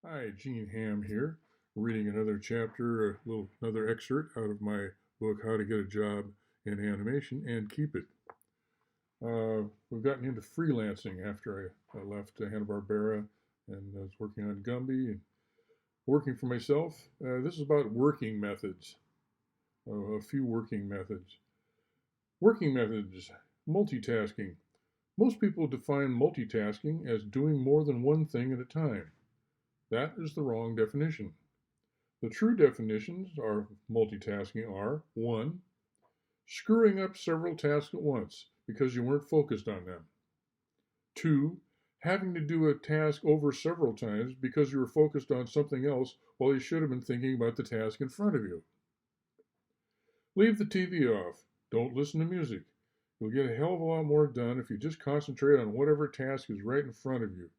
Hi, Gene Hamm here, reading another chapter, another excerpt out of my book, How to Get a Job in Animation and Keep It. We've gotten into freelancing after I left Hanna-Barbera and was working on Gumby and working for myself. This is about working methods, a few working methods. Working methods, multitasking. Most people define multitasking as doing more than one thing at a time. That is the wrong definition. The true definitions of multitasking are 1. Screwing up several tasks at once because you weren't focused on them. 2. Having to do a task over several times because you were focused on something else while you should have been thinking about the task in front of you. Leave the TV off. Don't listen to music. You'll get a hell of a lot more done if you just concentrate on whatever task is right in front of you.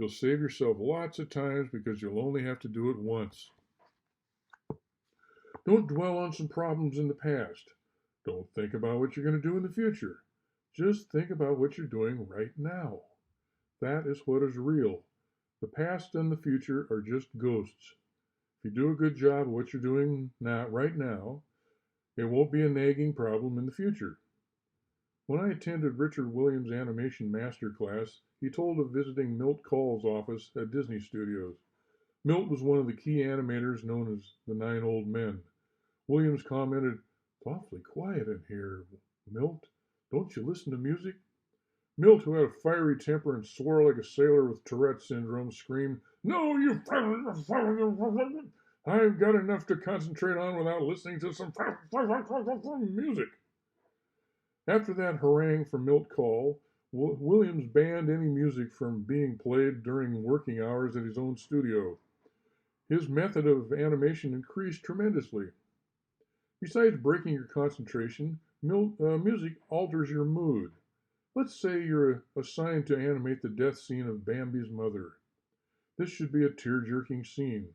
You'll save yourself lots of times because you'll only have to do it once. Don't dwell on some problems in the past. Don't think about what you're going to do in the future. Just think about what you're doing right now. That is what is real. The past and the future are just ghosts. If you do a good job of what you're doing right now, it won't be a nagging problem in the future. When I attended Richard Williams' animation masterclass, he told of visiting Milt Kahl's office at Disney Studios. Milt was one of the key animators known as the Nine Old Men. Williams commented, "It's awfully quiet in here, Milt. Don't you listen to music?" Milt, who had a fiery temper and swore like a sailor with Tourette syndrome, screamed, "No, you... I've got enough to concentrate on without listening to some music." After that harangue from Milt Kahl, Williams banned any music from being played during working hours at his own studio. His method of animation increased tremendously. Besides breaking your concentration, music alters your mood. Let's say you're assigned to animate the death scene of Bambi's mother. This should be a tear-jerking scene.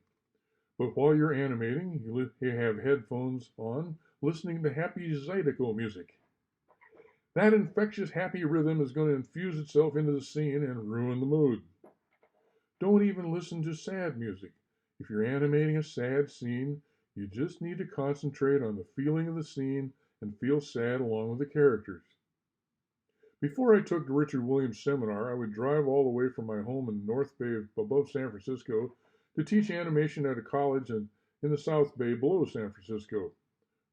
But while you're animating, you have headphones on, listening to happy Zydeco music. That infectious happy rhythm is going to infuse itself into the scene and ruin the mood. Don't even listen to sad music. If you're animating a sad scene, you just need to concentrate on the feeling of the scene and feel sad along with the characters. Before I took the Richard Williams seminar, I would drive all the way from my home in North Bay above San Francisco to teach animation at a college in the South Bay below San Francisco.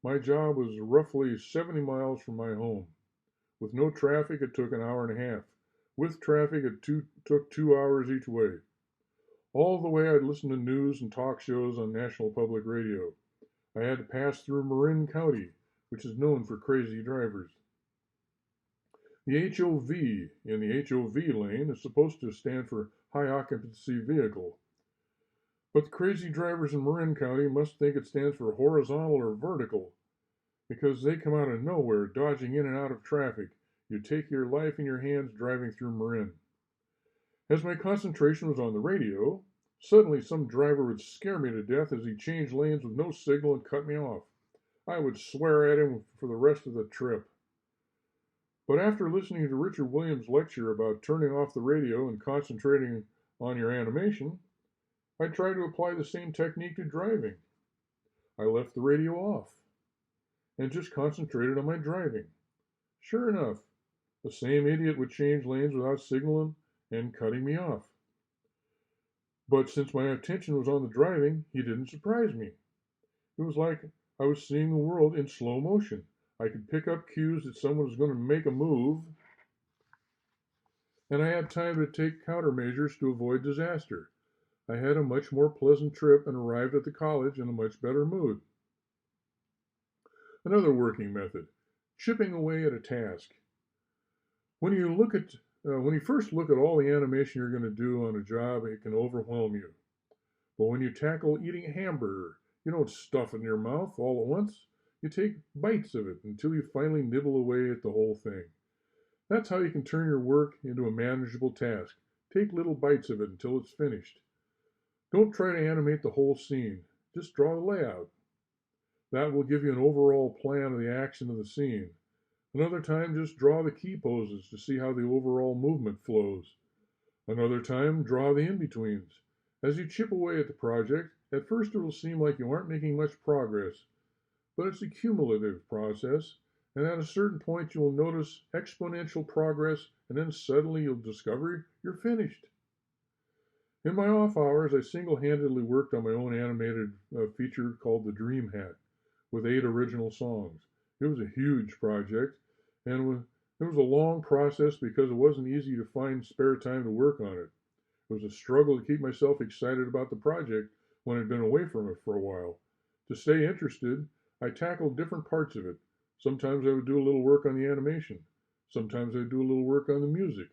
My job was roughly 70 miles from my home. With no traffic, it took an hour and a half. With traffic, it took 2 hours each way. All the way, I'd listen to news and talk shows on National Public Radio. I had to pass through Marin County, which is known for crazy drivers. The HOV in the HOV lane is supposed to stand for high occupancy vehicle. But the crazy drivers in Marin County must think it stands for horizontal or vertical, because they come out of nowhere, dodging in and out of traffic. You take your life in your hands driving through Marin. As my concentration was on the radio, suddenly some driver would scare me to death as he changed lanes with no signal and cut me off. I would swear at him for the rest of the trip. But after listening to Richard Williams' lecture about turning off the radio and concentrating on your animation, I tried to apply the same technique to driving. I left the radio off and just concentrated on my driving. Sure enough, the same idiot would change lanes without signaling and cutting me off. But since my attention was on the driving, he didn't surprise me. It was like I was seeing the world in slow motion. I could pick up cues that someone was going to make a move, and I had time to take countermeasures to avoid disaster. I had a much more pleasant trip and arrived at the college in a much better mood. Another working method, chipping away at a task. When you first look at all the animation you're going to do on a job, it can overwhelm you. But when you tackle eating a hamburger, you don't stuff it in your mouth all at once. You take bites of it until you finally nibble away at the whole thing. That's how you can turn your work into a manageable task. Take little bites of it until it's finished. Don't try to animate the whole scene. Just draw the layout. That will give you an overall plan of the action of the scene. Another time, just draw the key poses to see how the overall movement flows. Another time, draw the in-betweens. As you chip away at the project, at first it will seem like you aren't making much progress, but it's a cumulative process, and at a certain point you will notice exponential progress, and then suddenly you'll discover you're finished. In my off hours, I single-handedly worked on my own animated feature called The Dream Hat, with 8 original songs. It was a huge project, and it was a long process because it wasn't easy to find spare time to work on it. It was a struggle to keep myself excited about the project when I'd been away from it for a while. To stay interested, I tackled different parts of it. Sometimes I would do a little work on the animation. Sometimes I'd do a little work on the music.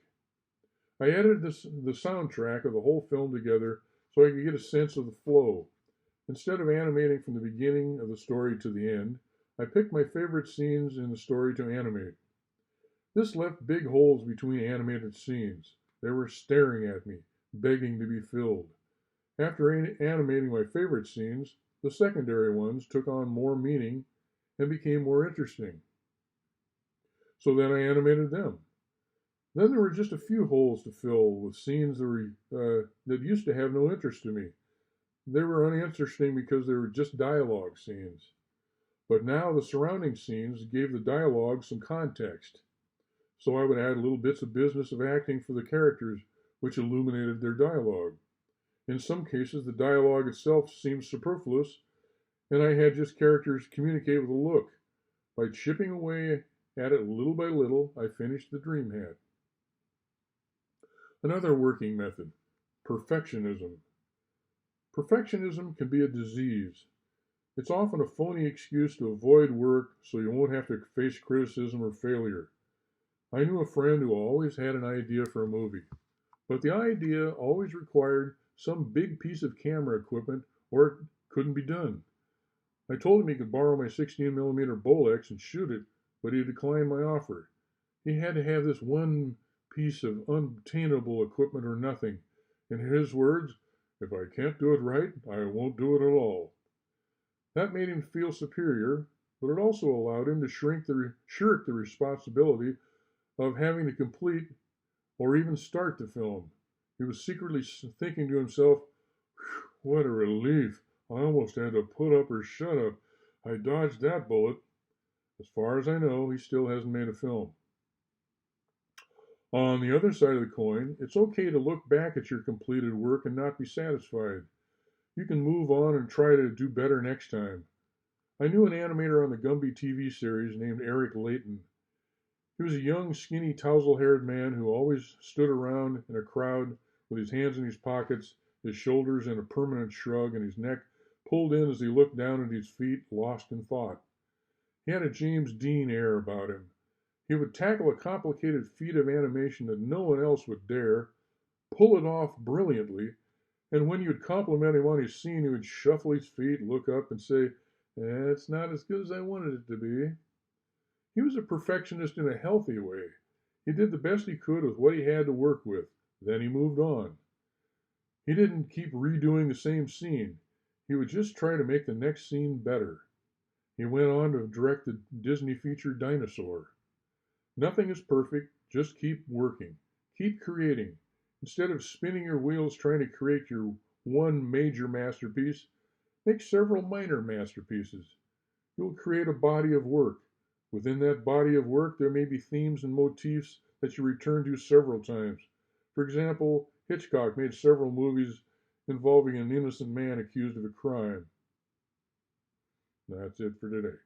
I edited the soundtrack of the whole film together so I could get a sense of the flow. Instead of animating from the beginning of the story to the end, I picked my favorite scenes in the story to animate. This left big holes between animated scenes. They were staring at me, begging to be filled. After animating my favorite scenes, the secondary ones took on more meaning and became more interesting. So then I animated them. Then there were just a few holes to fill with scenes that used to have no interest to me. They were uninteresting because they were just dialogue scenes. But now the surrounding scenes gave the dialogue some context. So I would add little bits of business of acting for the characters, which illuminated their dialogue. In some cases, the dialogue itself seemed superfluous, and I had just characters communicate with a look. By chipping away at it little by little, I finished the Dream Hat. Another working method, perfectionism. Perfectionism can be a disease. It's often a phony excuse to avoid work so you won't have to face criticism or failure. I knew a friend who always had an idea for a movie, but the idea always required some big piece of camera equipment or it couldn't be done. I told him he could borrow my 16mm Bolex and shoot it, but he declined my offer. He had to have this one piece of unobtainable equipment or nothing. In his words, if I can't do it right, I won't do it at all. That made him feel superior, but it also allowed him to shirk the responsibility of having to complete or even start the film. He was secretly thinking to himself, what a relief. I almost had to put up or shut up. I dodged that bullet. As far as I know, he still hasn't made a film. On the other side of the coin, it's okay to look back at your completed work and not be satisfied. You can move on and try to do better next time. I knew an animator on the Gumby TV series named Eric Layton. He was a young, skinny, tousle-haired man who always stood around in a crowd with his hands in his pockets, his shoulders in a permanent shrug, and his neck pulled in as he looked down at his feet, lost in thought. He had a James Dean air about him. He would tackle a complicated feat of animation that no one else would dare, pull it off brilliantly, and when you'd compliment him on his scene, he would shuffle his feet, look up, and say, it's not as good as I wanted it to be. He was a perfectionist in a healthy way. He did the best he could with what he had to work with. Then he moved on. He didn't keep redoing the same scene. He would just try to make the next scene better. He went on to direct the Disney feature Dinosaur. Nothing is perfect. Just keep working. Keep creating. Instead of spinning your wheels trying to create your one major masterpiece, make several minor masterpieces. You'll create a body of work. Within that body of work, there may be themes and motifs that you return to several times. For example, Hitchcock made several movies involving an innocent man accused of a crime. That's it for today.